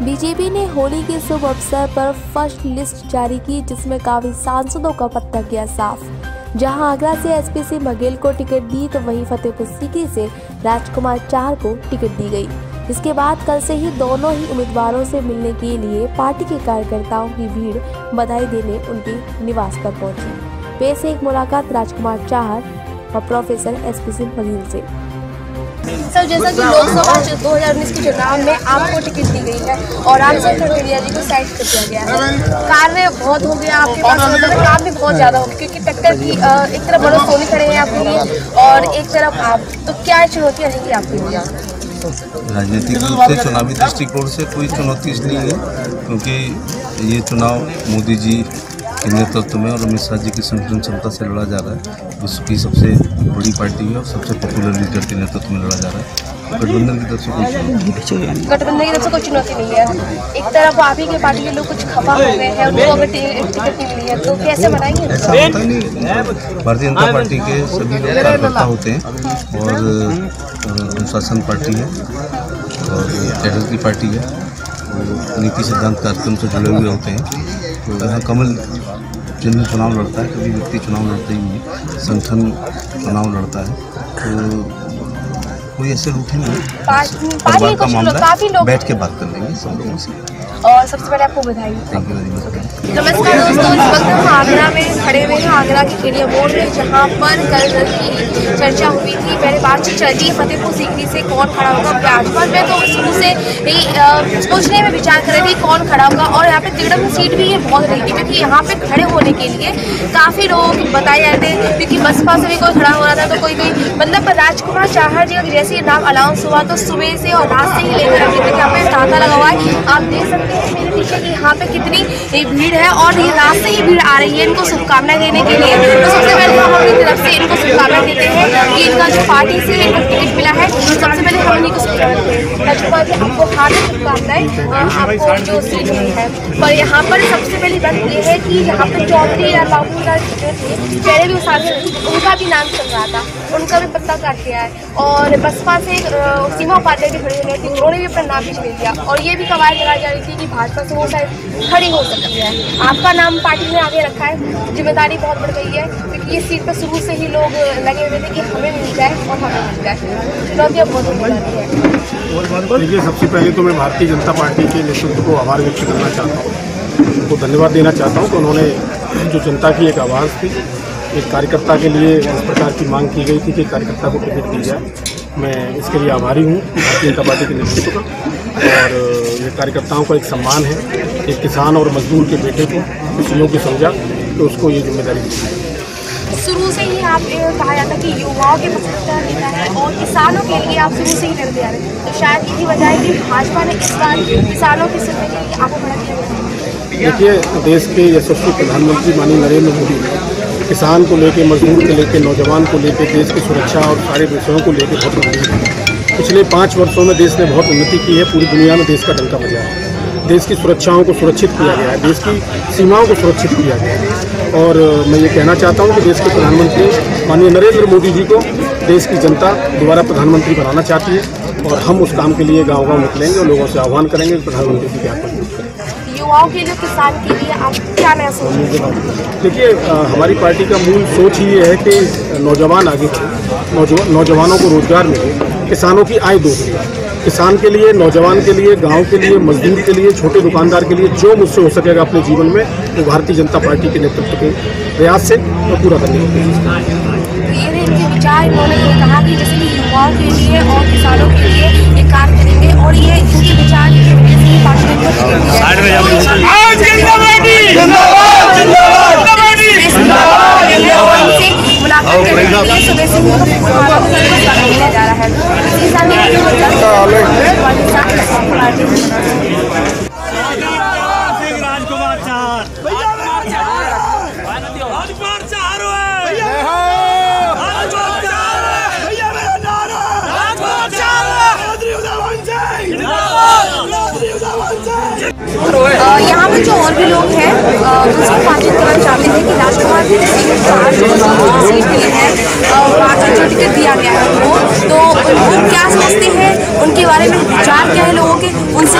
BJP ने होली के शुभ अवसर पर फर्स्ट लिस्ट जारी की, जिसमें काफी सांसदों का पत्ता किया साफ। जहां आगरा से एसपी सिंह बघेल को टिकट दी तो वहीं फतेहपुर सीकरी से राजकुमार चाहर को टिकट दी गई। इसके बाद कल से ही दोनों ही उम्मीदवारों से मिलने के लिए पार्टी के कार्यकर्ताओं की भीड़ बधाई देने उनके निवास पर पहुंची। पेश है एक मुलाकात राजकुमार चाहर और प्रोफेसर एसपी सिंह बघेल से। सर, जैसा कि लोकसभा 2019 के चुनाव में आपको टिकट दी गई है और रामचंद्र खरगड़िया जी को साइड कर दिया गया है, कार्य बहुत हो गया आपके पास, मतलब काम भी बहुत ज्यादा हो गया क्योंकि टक्कर की एक तरफ मनोज सोनी खड़े हैं आपके लिए और एक तरफ आप, तो क्या चुनौतियाँ रहेंगी आपके लिए? राजनीतिक रूप से चुनावी दृष्टिकोण से कोई चुनौती इसलिए है क्योंकि ये चुनाव मोदी जी के नेतृत्व में और अमित शाह जी की संगठन क्षमता से लड़ा जा रहा है। विश्व की सबसे बड़ी पार्टी है और सबसे पॉपुलर लीडर के नेतृत्व में लड़ा जा रहा है। गठबंधन की तरफ से कोई चुनौती नहीं है। एक तरफ आप ही के पार्टी के लोग कुछ खफा हो गए हैं, उनको अगर टिकट नहीं मिली है तो कैसे बनाएंगे? ऐसा होता नहीं है। भारतीय जनता पार्टी के सभी लोग कार्यकर्ता होते हैं और अनुशासन पार्टी है और कैडर की पार्टी है, नीति सिद्धांत कार्यक्रम से जुड़े हुए होते हैं। तो यहाँ कमल चिन्ह चुनाव लड़ता है, कभी व्यक्ति चुनाव लड़ते ही नहीं, संगठन चुनाव लड़ता है। तो कोई ऐसे रूट ही नहीं, परिवार का मामला बैठ के बात कर लेंगे सब लोगों से। और सबसे पहले आपको बधाई। नमस्कार दोस्तों, इस वक्त हम आगरा में खड़े हुए हैं, आगरा के खेड़िया मोड़ में, जहां पर कल की चर्चा हुई थी। पहले बातचीत चल रही है फतेहपुर सीकरी से कौन खड़ा होगा प्लेटफॉर्म में, तो शुरू से ही सोचने में विचार कर रहे थे कौन खड़ा होगा। और यहाँ पे तिगड़म की सीट भी ये बहुत रही थी क्योंकि यहाँ पे खड़े होने के लिए काफ़ी लोग बताए जाते थे क्योंकि बसपा से भी कोई खड़ा हो रहा था तो कोई मतलब राजकुमार चाहर जी का जैसे ये नाम अनाउंस हुआ तो सुबह से और रात से ही लेकर अभी तक यहाँ पे तांता लगा हुआ है। आप देख सकते हैं मेरे पीछे कि यहाँ पे कितनी भीड़ है और ये रात से ही भीड़ आ रही है इनको शुभकामनाएं देने के लिए। तो सबसे पहले हम अपनी तरफ से इनको शुभकामनाएं देते हैं कि इनका जो पार्टी से इनको टिकट मिला है, सबसे पहले हम इन्हीं को शुभकामनाएं देते हैं। आपको हार्दिक शुभकामनाएं, आपको जो सीट मिली है। पर यहाँ पर सबसे पहली बात ये है कि यहाँ पे चौधरी या बाबू का पहले भी उनका भी नाम चल रहा था, उनका भी पत्ता काट गया है। और बसपा से सीमा उपाध्याय भी खड़ी हो गई थी, उन्होंने भी अपना नाम पीछे ले दिया और ये भी कवायद लगाई जा रही थी कि भाजपा से वो शायद खड़ी हो सकती है। आपका नाम पार्टी ने आगे रखा है, जिम्मेदारी बहुत बढ़ गई है क्योंकि ये सीट पर शुरू से ही लोग लगे हुए थे कि हमें मिल जाए और हमें मिल जाए, चुनौतियाँ बहुत बड़ी है। देखिए, सबसे पहले तो मैं भारतीय जनता पार्टी के नेतृत्व को आभार व्यक्त करना चाहता हूँ, उनको धन्यवाद देना चाहता हूँ कि उन्होंने जो जनता की एक आवाज़ थी, एक कार्यकर्ता के लिए इस प्रकार की मांग की गई थी कि कार्यकर्ता को टिकट दी जाए, मैं इसके लिए आभारी हूँ भारतीय जनता पार्टी के नेतृत्व का। और ये कार्यकर्ताओं का एक सम्मान है, एक किसान और मजदूर के बेटे को कुछ लोगों को समझा तो उसको ये जिम्मेदारी दी। शुरू से ही आप कहा जाता है कि युवाओं के पसंदीदा नेता है और किसानों के लिए आप शुरू से ही लड़ते आ रहे हैं, तो शायद यही वजह है कि भाजपा ने इस बार किसानों की सुनने के लिए आपको खड़ा किया। देखिए, देश के यशस्वी प्रधानमंत्री माननीय नरेंद्र मोदी ने किसान को लेकर, मजदूर को लेकर, नौजवान को लेकर, देश की सुरक्षा और सारे विषयों को लेकर बहुत उन्नति। पिछले 5 वर्षों में देश ने बहुत उन्नति की है, पूरी दुनिया में देश का डंका बजा है। देश की सुरक्षाओं को सुरक्षित किया गया है, देश की सीमाओं को सुरक्षित किया गया है। और मैं ये कहना चाहता हूँ कि देश के प्रधानमंत्री माननीय नरेंद्र मोदी जी को देश की जनता दोबारा प्रधानमंत्री बनाना चाहती है और हम उस काम के लिए गाँव-गाँव निकलेंगे और लोगों से आह्वान करेंगे कि प्रधानमंत्री जी ज्ञापन करें। युवाओं के लिए, किसान के लिए आप क्या नया सोचेंगे? देखिए, हमारी पार्टी का मूल सोच ही ये है कि नौजवान आगे बढ़े, नौजवानों को रोजगार मिले, किसानों की आय दोगुनी। किसान के लिए, नौजवान के लिए, गांव के लिए, मजदूर के लिए, छोटे दुकानदार के लिए जो मुझसे हो सकेगा अपने जीवन में, वो भारतीय जनता पार्टी के नेतृत्व के प्रयास से मैं पूरा करने की कोशिश करूँगा। ये इनके विचार, इन्होंने ये कहा कि जैसे कि युवाओं के लिए और किसानों के लिए ये कार्य करेंगे और ये इनके विचार की वजह से ही पार्टी मुलाकात करने के लिए सुबह से ही जा रहा है। यहाँ पर जो और भी लोग हैं उसको बातचीत करना चाहते हैं कि राजकुमार जी सीट मिली है, जो टिकट दिया गया है उनको, तो वो क्या सोचते हैं, उनके बारे में विचार क्या है लोगों के, उनसे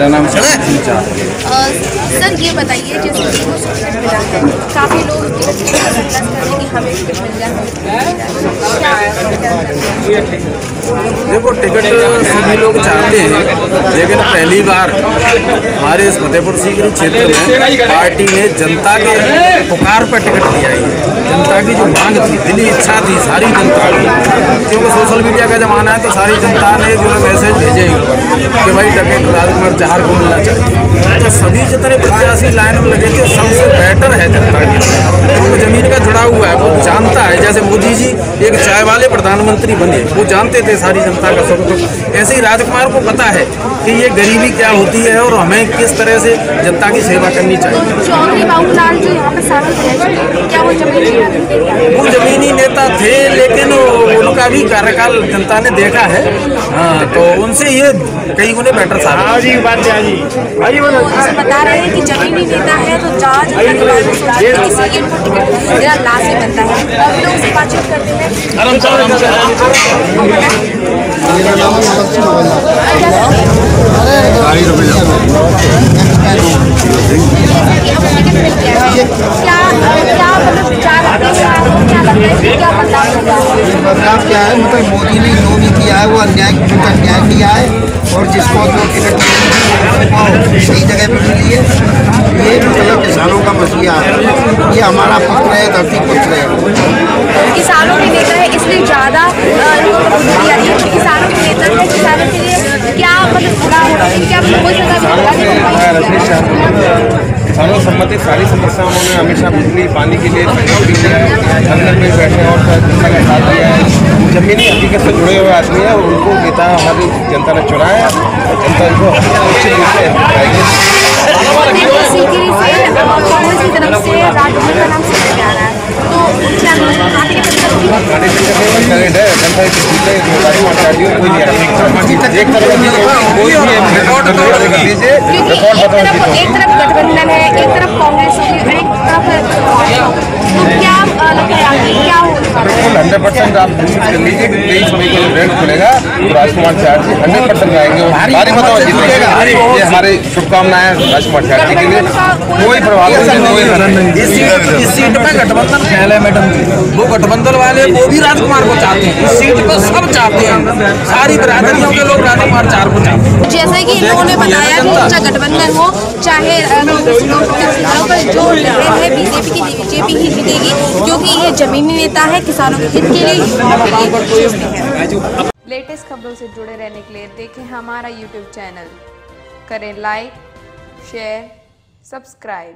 मेरा नाम शक्ति चाह है। सर ये बताइए, जैसे टिकट मिला है, काफ़ी लोग टिकट करते हैं कि हमें टिकट मिल जाए। देखो, टिकट सभी लोग चाहते हैं, लेकिन पहली बार हमारे इस फतेहपुर सीकरी क्षेत्र में पार्टी ने जनता के पुकार पर टिकट दिया है। जनता की जो मांग थी, दिली इच्छा थी सारी जनता की, क्योंकि सोशल मीडिया का जमाना है तो सारी जनता ने जो है मैसेज भेजे कि भाई टिकट राजकुमार चार को मिलना चाहिए। तो सभी जितने प्रत्याशी लाइन में लगे थे, सबसे बेटर है जनता की, क्योंकि जमीन का जुड़ा हुआ है, वो जानता है। जैसे मोदी जी एक चाय वाले प्रधानमंत्री बने, वो जानते थे सारी जनता का सुख। ऐसे ही राजकुमार को पता है कि ये गरीबी क्या होती है और हमें किस तरह से जनता की सेवा करनी चाहिए। चौधरी बाबूलाल जो यहाँ पर शामिल थे, क्या वो जमीनी नेता थे, लेकिन उनका भी कार्यकाल जनता ने देखा है। हाँ, तो उनसे ये कई गुने बेटर सारा बता रहे हैं कि जमीनी नेता है तो जहाँ जनता के बारे में सोचते हैं कि सीएम को टिकट देना लाजमी बनता है। और लोग से बातचीत करते हैं। बदलाव क्या है? मतलब मोदी ने जो भी किया है वो अन्याय किया है, और जिसको जो टिकट सही जगह पर मिली है, ये मतलब किसानों का मसीहा है। ये हमारा पुत्र है, धरती पुत्र है। किसानों के नेता है, इसलिए ज़्यादा किसानों के नेता है। किसानों के लिए क्या मतलब बुरा होगा, क्या मतलब कोई किसानों संबंधित सारी समस्याओं में हमेशा बिजली पानी के लिए सहयोग दिया है, अंदर में बैठे और जनता का साथ दिया है। जमीनी हकीकत से जुड़े हुए आदमी है, उनको नेता हमारी जनता ने चुना है और जनता इनको कांग्रेस की तरफ से राजकुमार का नाम सुना जा रहा है, तो क्या जनता की एक तरफ गठबंधन है, एक तरफ कांग्रेस होगी, एक तरफ तो क्या लगता है क्या होगा? 100% आप निश्चित कर लीजिए कि 23 मई को रेट खुलेगा तो राजकुमार चार जी 100% आएंगे और भारी मतों जीतेगा। ये हमारी शुभकामनाएं राजकुमार चार जी के लिए। कोई प्रभावित नहीं, इस सीट में गठबंधन फैल है मैडम, वो गठबंधन वाले वो भी राजकुमार को चाहते हैं, इस सीट पर सब चाहते हैं, सारी बिरादरियों के लोग राजकुमार चार को चाहते हैं। जैसे कि इन्होंने बताया कि चाहे गठबंधन हो चाहे जो लहर है बीजेपी की, बीजेपी ही जीतेगी, क्योंकि ये जमीनी नेता है, किसानों के हित के लिए, युवाओं के लिए। लेटेस्ट खबरों से जुड़े रहने के लिए देखें हमारा YouTube चैनल, करें लाइक, शेयर, सब्सक्राइब।